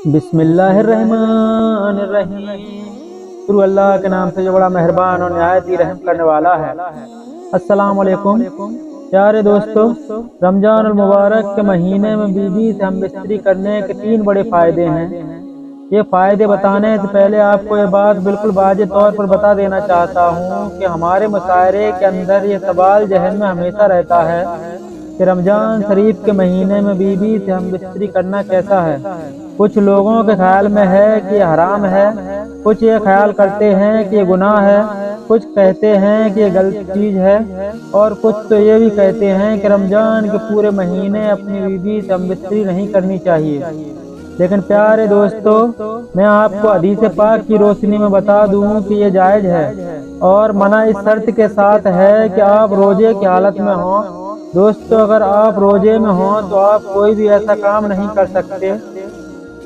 بسم اللہ الرحمن الرحیم۔ شروع اللہ کے نام سے جو بڑا مہربان اور نہایت ہی رحم کرنے والا ہے۔ السلام علیکم پیارے دوستو، رمضان المبارک کے مہینے میں بیوی سے ہم بستری کرنے کے 3 بڑے فائدے ہیں۔ یہ فائدے بتانے سے پہلے آپ کو یہ بات بالکل واضح طور پر بتا دینا چاہتا ہوں کہ ہمارے مشاعرے کے اندر یہ سوال ذہن میں ہمیشہ رہتا ہے کہ رمضان شریف کے مہینے میں بیوی سے ہم بستری کرنا کیسا ہے۔ کچھ لوگوں کے خیال میں ہے کہ یہ حرام ہے، کچھ یہ خیال کرتے ہیں کہ یہ گناہ ہے، کچھ کہتے ہیں کہ یہ غلط چیز ہے، اور کچھ تو یہ بھی کہتے ہیں کہ رمضان کے پورے مہینے اپنی بیوی سے ہم بستری نہیں کرنی چاہیے۔ لیکن پیارے دوستو، میں آپ کو حدیث پاک کی روشنی میں بتا دوں کہ یہ جائز ہے، اور منع اس شرط کے ساتھ ہے کہ آپ روزے کی حالت میں ہوں۔ دوستو، اگر آپ روزے میں ہوں تو آپ کوئی بھی ایسا کام نہیں کر سکتے،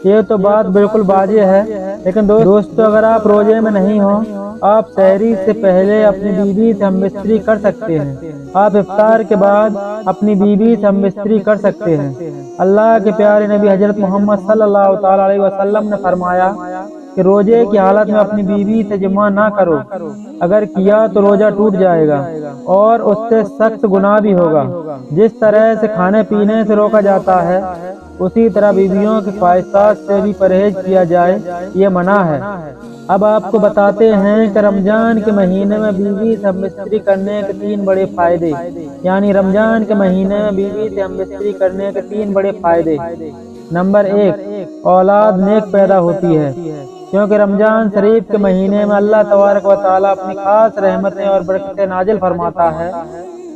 یہ تو بات بالکل واضح ہے۔ لیکن دوستو، اگر آپ روزے میں نہیں ہوں، آپ سحری سے پہلے اپنی بیوی سے ہم بستری کر سکتے ہیں۔ آپ افطار کے بعد اپنی بیوی سے ہم بستری کر سکتے ہیں۔ اللہ کے پیارے نبی حضرت محمد صلی اللہ تعالی علیہ وسلم نے فرمایا کہ روزے کی حالت میں اپنی بیوی سے جماع نہ کرو، اگر کیا تو روزہ ٹوٹ جائے گا اور اس سے سخت گناہ بھی ہوگا۔ جس طرح سے کھانے پینے سے روکا جاتا ہے، اسی طرح بیویوں کی خواہشات سے بھی پرہیز کیا جائے، یہ منع ہے۔ اب آپ کو بتاتے ہیں کہ رمضان کے مہینے میں بیوی سے ہم بستری کرنے کے 3 بڑے فائدے، یعنی رمضان کے مہینے میں بیوی سے ہم بستری کرنے کے 3 بڑے فائدے۔ نمبر 1، اولاد نیک پیدا ہوتی ہے، کیونکہ رمضان شریف کے مہینے میں اللہ تبارک و تعالیٰ اپنی خاص رحمتیں اور برکتیں نازل فرماتا ہے،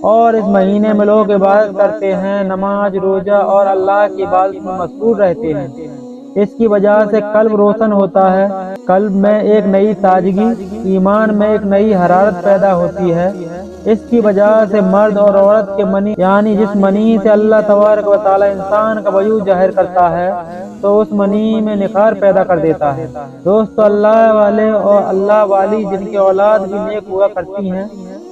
اور اس مہینے میں لوگ عبادت کرتے ہیں، نماز، روزہ اور اللہ کی عبادت میں مشغول رہتے ہیں۔ اس کی وجہ سے قلب روشن ہوتا ہے، قلب میں ایک نئی تازگی، ایمان میں ایک نئی حرارت پیدا ہوتی ہے۔ اس کی وجہ سے مرد اور عورت کے منی، یعنی جس منی سے اللہ تبارک و تعالیٰ انسان کا وجود ظاہر کرتا ہے، تو اس منی میں نخار پیدا کر دیتا ہے۔ دوستو، اللہ والے اور اللہ والی جن کی اولاد بھی نیک ہوا کرتی ہیں،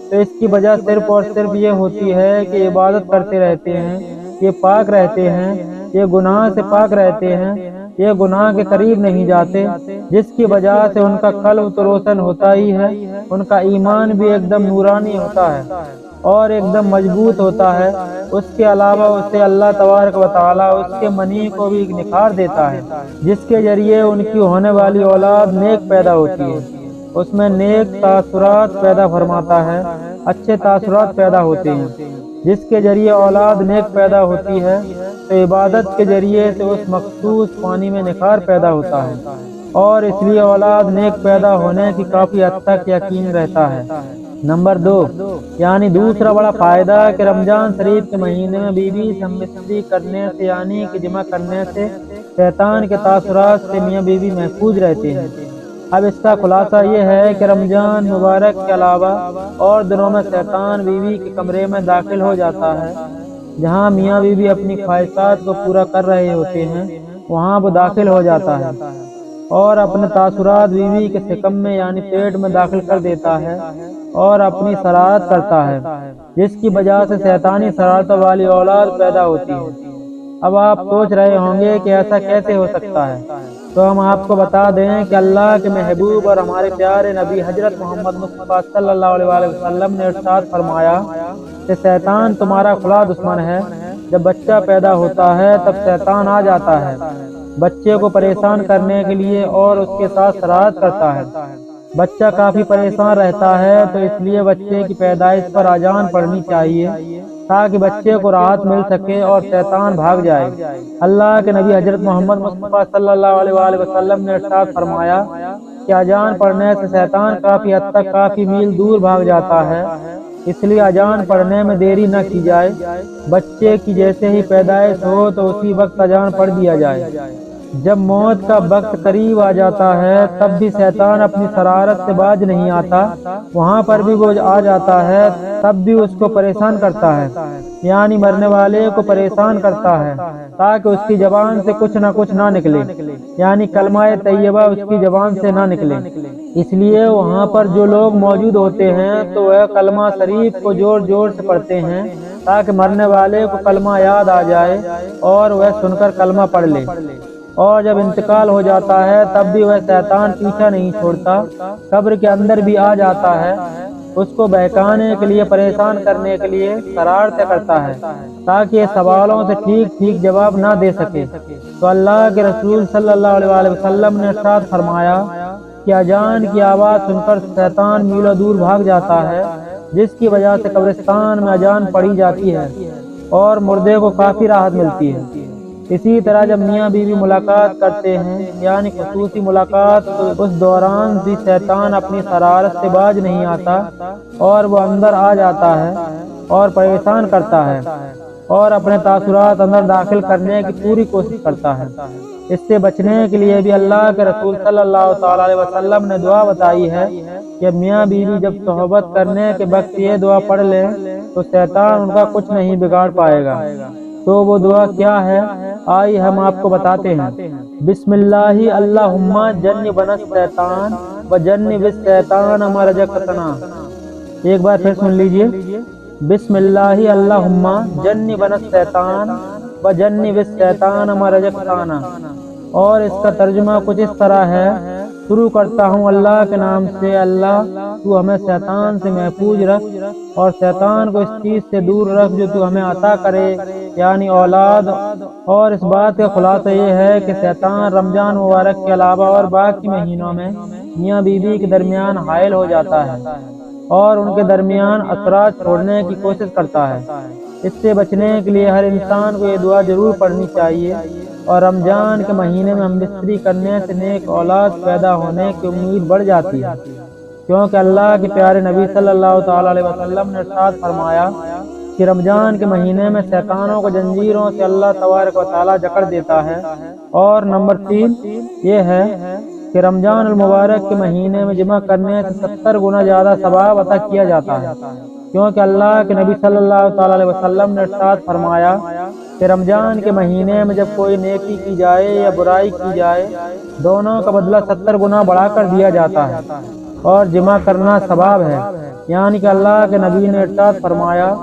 تو اس کی وجہ صرف اور صرف یہ ہوتی ہے کہ عبادت کرتے رہتے ہیں، یہ پاک رہتے ہیں، یہ گناہ سے پاک رہتے ہیں، یہ گناہ کے قریب نہیں جاتے، جس کی وجہ سے ان کا قلب تو روشن ہوتا ہی ہے، ان کا ایمان بھی ایک دم نورانی ہوتا ہے اور ایک دم مضبوط ہوتا ہے۔ اس کے علاوہ اسے اللہ تبارک و تعالیٰ اس کے منی کو بھی نکھار دیتا ہے، جس کے ذریعے ان کی ہونے والی اولاد نیک پیدا ہوتی ہے۔ اس میں نیک تاثرات پیدا فرماتا ہے، اچھے تاثرات پیدا ہوتے ہیں، جس کے ذریعے اولاد نیک پیدا ہوتی ہے، تو عبادت کے ذریعے سے اس مخصوص پانی میں نخار پیدا ہوتا ہے، اور اس لیے اولاد نیک پیدا ہونے کی کافی حد تک یقین رہتا ہے۔ نمبر 2، یعنی دوسرا بڑا فائدہ کہ رمضان شریف کے مہینے میں بیوی سے ہم بستری کرنے سے، یعنی کہ جمع کرنے سے شیطان کے تاثرات سے میاں بیوی محفوظ رہتے ہیں۔ اب اس کا خلاصہ یہ ہے کہ رمضان مبارک کے علاوہ اور دنوں میں شیطان بیوی کے کمرے میں داخل ہو جاتا ہے، جہاں میاں بیوی اپنی خواہشات کو پورا کر رہے ہوتے ہیں، وہاں وہ داخل ہو جاتا ہے اور اپنے تاثرات بیوی کے شکم میں، یعنی پیٹ میں داخل کر دیتا ہے اور اپنی شرارت کرتا ہے، جس کی وجہ سے شیطانی شرارتوں والی اولاد پیدا ہوتی ہے۔ اب آپ سوچ رہے ہوں گے کہ ایسا کیسے ہو سکتا ہے، تو ہم آپ کو بتا دیں کہ اللہ کے محبوب اور ہمارے پیارے نبی حضرت محمد مصطفیٰ صلی اللہ علیہ وسلم نے ارشاد فرمایا کہ شیطان تمہارا کھلا دشمن ہے۔ جب بچہ پیدا ہوتا ہے تب شیطان آ جاتا ہے بچے کو پریشان کرنے کے لیے اور اس کے ساتھ شرارت کرتا ہے۔ بچہ کافی پریشان رہتا ہے، تو اس لیے بچے کی پیدائش پر اذان پڑھنی چاہیے تاکہ بچے کو راحت مل سکے اور شیطان بھاگ جائے۔ اللہ کے نبی حضرت محمد مصطفیٰ صلی اللہ علیہ وسلم نے ارشاد فرمایا کہ اذان پڑھنے سے شیطان کافی حد تک، کافی میل دور بھاگ جاتا ہے، اس لیے اذان پڑھنے میں دیری نہ کی جائے۔ بچے کی جیسے ہی پیدائش ہو تو اسی وقت اذان پڑھ دیا جائے۔ جب موت کا وقت قریب آ جاتا ہے تب بھی شیطان اپنی شرارت سے باز نہیں آتا، وہاں پر بھی وہ آ جاتا ہے، تب بھی اس کو پریشان کرتا ہے، یعنی مرنے والے کو پریشان کرتا ہے، تاکہ اس کی زبان سے کچھ نہ کچھ نہ نکلے، یعنی کلمہ طیبہ اس کی زبان سے نہ نکلے۔ اس لیے وہاں پر جو لوگ موجود ہوتے ہیں تو وہ کلمہ شریف کو زور زور سے پڑھتے ہیں تاکہ مرنے والے کو کلمہ یاد آ جائے اور وہ سن کر کلمہ پڑھ لے۔ اور جب انتقال ہو جاتا ہے تب بھی وہ شیطان پیچھا نہیں چھوڑتا، قبر کے اندر بھی آ جاتا ہے، اس کو بہکانے کے لیے، پریشان کرنے کے لیے شرارتیں کرتا ہے تاکہ یہ سوالوں سے ٹھیک ٹھیک جواب نہ دے سکے۔ تو اللہ کے رسول صلی اللہ علیہ وسلم نے ارشاد فرمایا کہ اذان کی آواز سن کر شیطان میلوں دور بھاگ جاتا ہے، جس کی وجہ سے قبرستان میں اذان پڑھی جاتی ہے اور مردے کو کافی راحت ملتی ہے۔ اسی طرح جب میاں بیوی ملاقات کرتے ہیں یعنی خصوصی ملاقات، تو اس دوران بھی شیطان اپنی شرارت سے باز نہیں آتا اور وہ اندر آ جاتا ہے اور پریشان کرتا ہے اور اپنے تاثرات اندر داخل کرنے کی پوری کوشش کرتا ہے۔ اس سے بچنے کے لیے بھی اللہ کے رسول صلی اللہ تعالی علیہ وسلم نے دعا بتائی ہے کہ میاں بیوی جب صحبت کرنے کے وقت یہ دعا پڑھ لیں تو شیطان ان کا کچھ نہیں بگاڑ پائے گا۔ تو وہ دعا کیا ہے، آئیے ہم آپ کو بتاتے ہیں۔ بسم اللہ اللہم جنبنا الشیطان وجنب الشیطان ما رزقتنا۔ ایک بار پھر سن لیجئے، بسم اللہ اللہم جنبنا الشیطان وجنب الشیطان ما رزقتنا۔ اور اس کا ترجمہ کچھ اس طرح ہے، شروع کرتا ہوں اللہ کے نام سے، اللہ تو ہمیں شیطان سے محفوظ رکھ اور شیطان کو اس چیز سے دور رکھ جو تو ہمیں عطا کرے یعنی اولاد۔ اور اس بات کا خلاصہ یہ ہے کہ شیطان رمضان مبارک کے علاوہ اور باقی مہینوں میں میاں بیوی کے درمیان حائل ہو جاتا ہے اور ان کے درمیان اثرات چھوڑنے کی کوشش کرتا ہے۔ اس سے بچنے کے لیے ہر انسان کو یہ دعا ضرور پڑھنی چاہیے، اور رمضان کے مہینے میں ہم بستری کرنے سے نیک اولاد پیدا ہونے کی امید بڑھ جاتی ہے، کیونکہ اللہ کے پیارے نبی صلی اللہ تعالی علیہ وسلم نے ارشاد فرمایا کہ رمضان کے مہینے میں شیطانوں کو زنجیروں سے اللہ تبارک و تعالیٰ جکڑ دیتا ہے۔ اور نمبر 3 یہ ہے کہ رمضان المبارک کے مہینے میں جمع کرنے سے 70 گنا زیادہ ثواب عطا کیا جاتا ہے، کیونکہ اللہ کے نبی صلی اللہ تعالی علیہ وسلم نے ارشاد فرمایا کہ رمضان کے مہینے میں جب کوئی نیکی کی جائے یا برائی کی جائے، دونوں کا بدلہ 70 گنا بڑھا کر دیا جاتا ہے اور جمع کرنا ثواب ہے، یعنی کہ اللہ کے نبی نے ارشاد فرمایا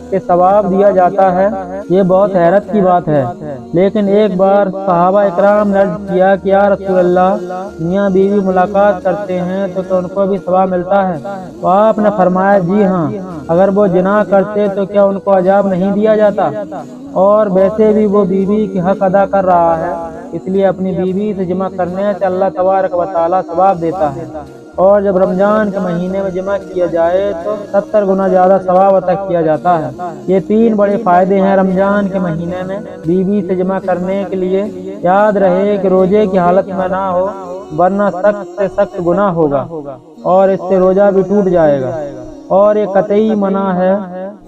کہ ثواب دیا جاتا ہے۔ یہ بہت حیرت کی بات ہے، لیکن ایک بار صحابہ اکرام نے عرض کیا کہ یا رسول اللہ، میاں بیوی ملاقات کرتے ہیں تو ان کو بھی ثواب ملتا ہے؟ تو آپ نے فرمایا جی ہاں، اگر وہ زنا کرتے تو کیا ان کو عذاب نہیں دیا جاتا؟ اور ویسے بھی وہ بیوی کی حق ادا کر رہا ہے، اس لیے اپنی بیوی سے جمع کرنے سے اللہ تبارک و تعالیٰ ثواب دیتا ہے، اور جب رمضان کے مہینے میں جمع کیا جائے تو 70 گنا زیادہ ثواب عطا کیا جاتا ہے۔ یہ 3 بڑے فائدے ہیں رمضان کے مہینے میں بیوی سے جمع کرنے کے لیے۔ یاد رہے کہ روزے کی حالت میں نہ ہو، ورنہ سخت سے سخت گناہ ہوگا اور اس سے روزہ بھی ٹوٹ جائے گا، اور یہ قطعی منع ہے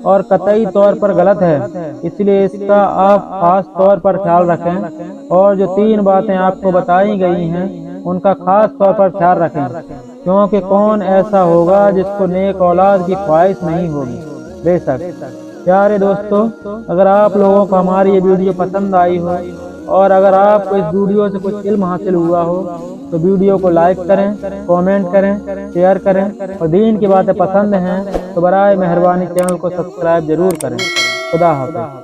اور قطعی طور پر غلط ہے، اس لیے اس کا آپ خاص طور پر خیال رکھیں، اور جو 3 باتیں آپ کو بتائی گئی ہیں ان کا خاص طور پر خیال رکھیں، کیونکہ کون ایسا ہوگا جس کو نیک اولاد کی خواہش نہیں ہوگی۔ بے شک پیارے دوستو، اگر آپ لوگوں کو ہماری یہ ویڈیو پسند آئی ہو اور اگر آپ کو اس ویڈیو سے کچھ علم حاصل ہوا ہو تو ویڈیو کو لائک کریں، کامنٹ کریں، شیئر کریں، اور دین کی باتیں پسند ہیں تو برائے مہربانی چینل کو سبسکرائب ضرور کریں۔ خدا حافظ۔